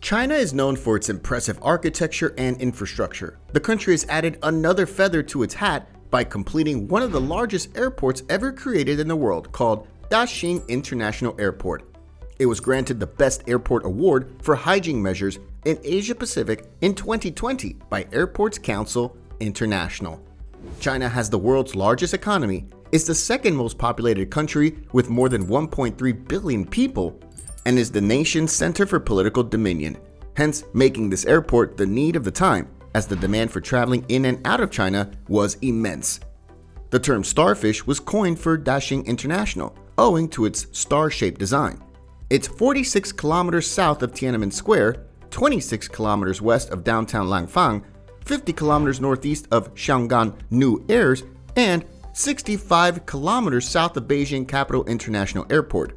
China is known for its impressive architecture and infrastructure. The country has added another feather to its hat by completing one of the largest airports ever created in the world, called Daxing International Airport. It was granted the Best Airport Award for hygiene measures in Asia Pacific in 2020 by Airports Council International. China has the world's largest economy, is the second most populated country with more than 1.3 billion people, and is the nation's center for political dominion, hence making this airport the need of the time, as the demand for traveling in and out of China was immense. The term starfish was coined for Daxing International, owing to its star-shaped design. It's 46 kilometers south of Tiananmen Square, 26 kilometers west of downtown Langfang, 50 kilometers northeast of Xianggan New Airs, and 65 kilometers south of Beijing Capital International Airport.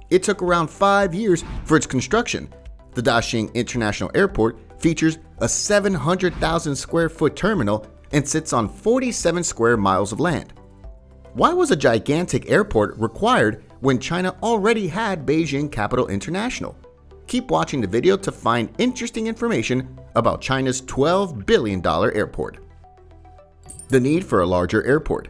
It took around 5 years for its construction. The Daxing International Airport features a 700,000 square foot terminal and sits on 47 square miles of land. Why was a gigantic airport required when China already had Beijing Capital International? Keep watching the video to find interesting information about China's $12 billion airport. The need for a larger airport.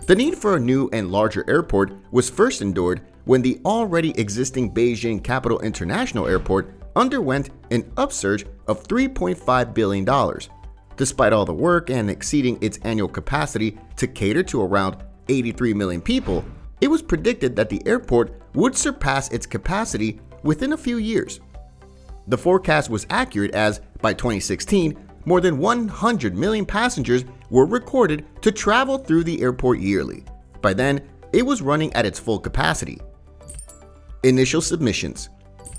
The need for a new and larger airport was first endured when the already existing Beijing Capital International Airport underwent an upsurge of $3.5 billion. Despite all the work and exceeding its annual capacity to cater to around 83 million people, it was predicted that the airport would surpass its capacity within a few years. The forecast was accurate as, by 2016, more than 100 million passengers were recorded to travel through the airport yearly. By then, it was running at its full capacity. Initial submissions.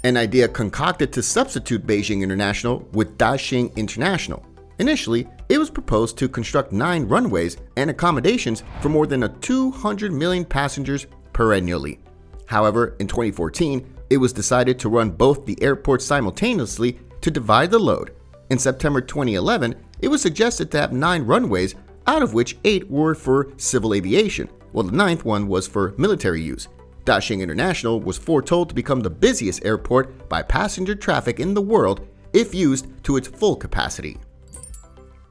An idea concocted to substitute Beijing International with Daxing International. Initially, it was proposed to construct 9 runways and accommodations for more than 200 million passengers perennially. However, in 2014, it was decided to run both the airports simultaneously to divide the load. In September 2011, it was suggested to have 9 runways, out of which 8 were for civil aviation, while the 9th one was for military use. Daxing International was foretold to become the busiest airport by passenger traffic in the world if used to its full capacity.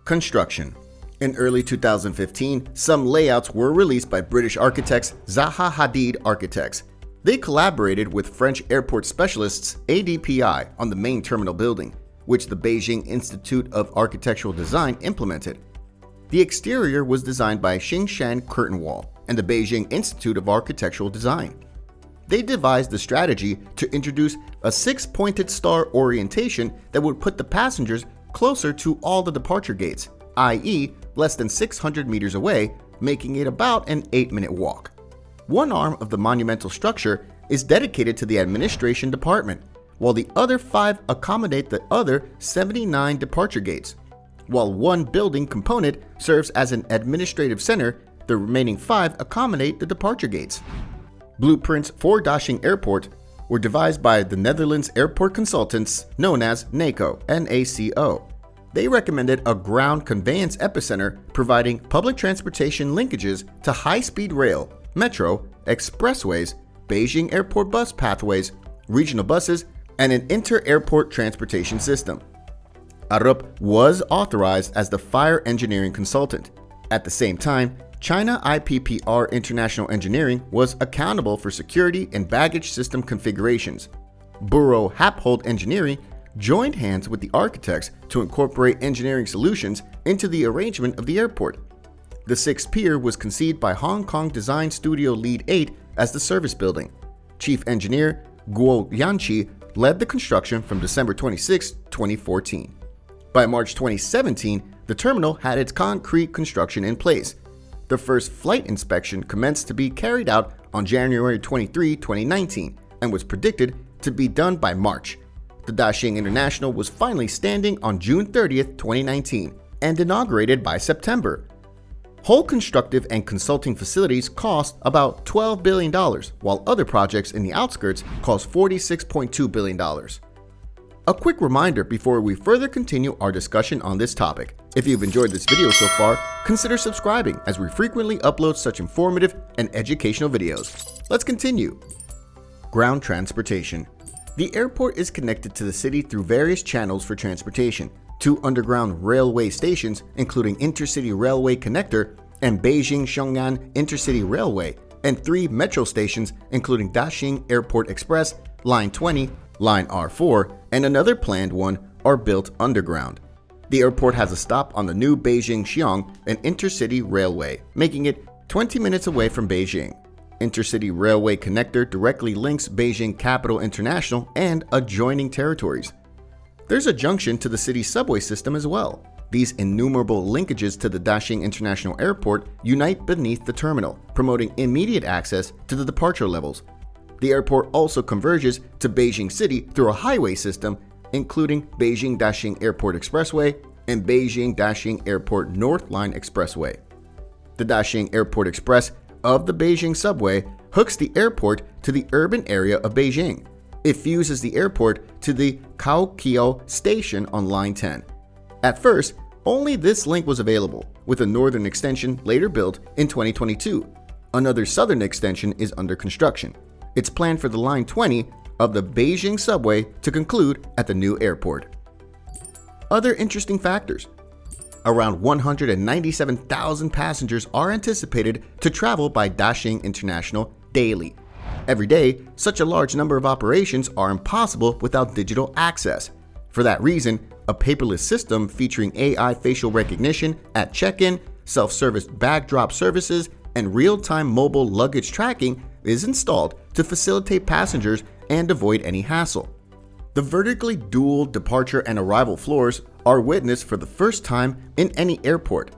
Construction. In early 2015, some layouts were released by British architects Zaha Hadid Architects. They collaborated with French airport specialists ADPI on the main terminal building, which the Beijing Institute of Architectural Design implemented. The exterior was designed by Xingshan Curtain Wall and the Beijing Institute of Architectural Design. They devised the strategy to introduce a 6-pointed star orientation that would put the passengers closer to all the departure gates, i.e. less than 600 meters away, making it about an 8-minute walk. One arm of the monumental structure is dedicated to the administration department, while the other 5 accommodate the other 79 departure gates. While one building component serves as an administrative center, the remaining 5 accommodate the departure gates. Blueprints for Daxing Airport were devised by the Netherlands airport consultants known as NACO, N-A-C-O. They recommended a ground conveyance epicenter providing public transportation linkages to high-speed rail, metro, expressways, Beijing airport bus pathways, regional buses, and an inter-airport transportation system. Arup was authorized as the fire engineering consultant. At the same time, China IPPR International Engineering was accountable for security and baggage system configurations. Burrow Haphold Engineering joined hands with the architects to incorporate engineering solutions into the arrangement of the airport. The 6th pier was conceived by Hong Kong design studio Lead 8 as the service building. Chief engineer Guo Yanqi led the construction from December 26, 2014. By March 2017, the terminal had its concrete construction in place. The first flight inspection commenced to be carried out on January 23, 2019, and was predicted to be done by March. The Daxing International was finally standing on June 30, 2019, and inaugurated by September. Whole constructive and consulting facilities cost about $12 billion, while other projects in the outskirts cost $46.2 billion. A quick reminder before we further continue our discussion on this topic. If you've enjoyed this video so far, consider subscribing as we frequently upload such informative and educational videos. Let's continue. Ground transportation. The airport is connected to the city through various channels for transportation, 2 underground railway stations including Intercity Railway Connector and Beijing-Xiong'an Intercity Railway, and 3 metro stations including Daxing Airport Express, Line 20, Line R4, and another planned one are built underground. The airport has a stop on the new Beijing-Xiong and Intercity Railway, making it 20 minutes away from Beijing. Intercity Railway Connector directly links Beijing Capital International and adjoining territories. There's a junction to the city's subway system as well. These innumerable linkages to the Daxing International Airport unite beneath the terminal, promoting immediate access to the departure levels. The airport also converges to Beijing City through a highway system, including Beijing-Daxing Airport Expressway and Beijing-Daxing Airport North Line Expressway. The Daxing Airport Express of the Beijing subway hooks the airport to the urban area of Beijing. It fuses the airport to the Kaoqiao station on Line 10. At first, only this link was available, with a northern extension later built in 2022. Another southern extension is under construction. It's planned for the Line 20 of the Beijing subway to conclude at the new airport. Other interesting factors. Around 197,000 passengers are anticipated to travel by Daxing International daily. Every day, such a large number of operations are impossible without digital access. For that reason, a paperless system featuring AI facial recognition at check-in, self-service bag drop services, and real-time mobile luggage tracking is installed to facilitate passengers and avoid any hassle. The vertically dual departure and arrival floors are witnessed for the first time in any airport.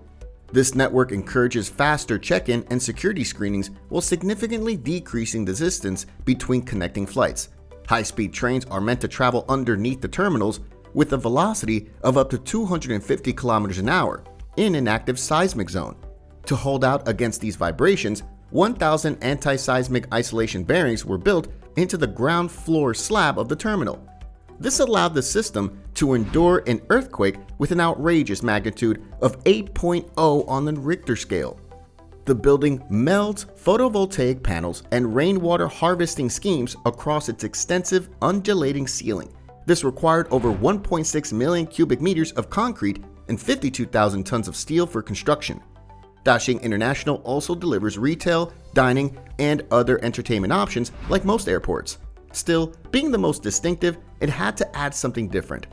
This network encourages faster check-in and security screenings while significantly decreasing the distance between connecting flights. High-speed trains are meant to travel underneath the terminals with a velocity of up to 250 kilometers an hour in an active seismic zone. To hold out against these vibrations, 1,000 anti-seismic isolation bearings were built into the ground floor slab of the terminal. This allowed the system to endure an earthquake with an outrageous magnitude of 8.0 on the Richter scale. The building melds photovoltaic panels and rainwater harvesting schemes across its extensive undulating ceiling. This required over 1.6 million cubic meters of concrete and 52,000 tons of steel for construction. Daxing International also delivers retail, dining, and other entertainment options like most airports. Still, being the most distinctive, it had to add something different.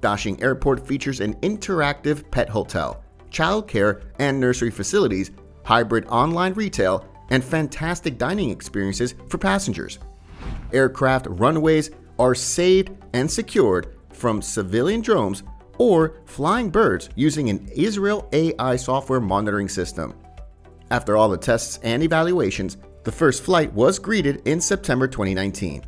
Daxing Airport features an interactive pet hotel, childcare and nursery facilities, hybrid online retail, and fantastic dining experiences for passengers. Aircraft runways are saved and secured from civilian drones or flying birds using an Israel AI software monitoring system. After all the tests and evaluations, the first flight was greeted in September 2019.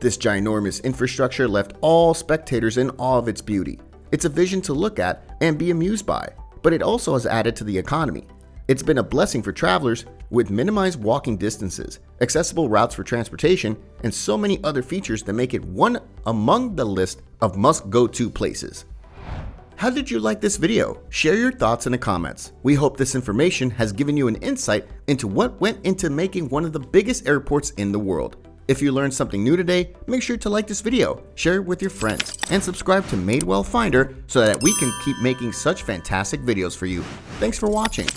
This ginormous infrastructure left all spectators in awe of its beauty. It's a vision to look at and be amused by, but it also has added to the economy. It's been a blessing for travelers with minimized walking distances, accessible routes for transportation, and so many other features that make it one among the list of must-go-to places. How did you like this video? Share your thoughts in the comments. We hope this information has given you an insight into what went into making one of the biggest airports in the world. If you learned something new today, make sure to like this video, share it with your friends, and subscribe to Madewell Finder so that we can keep making such fantastic videos for you. Thanks for watching.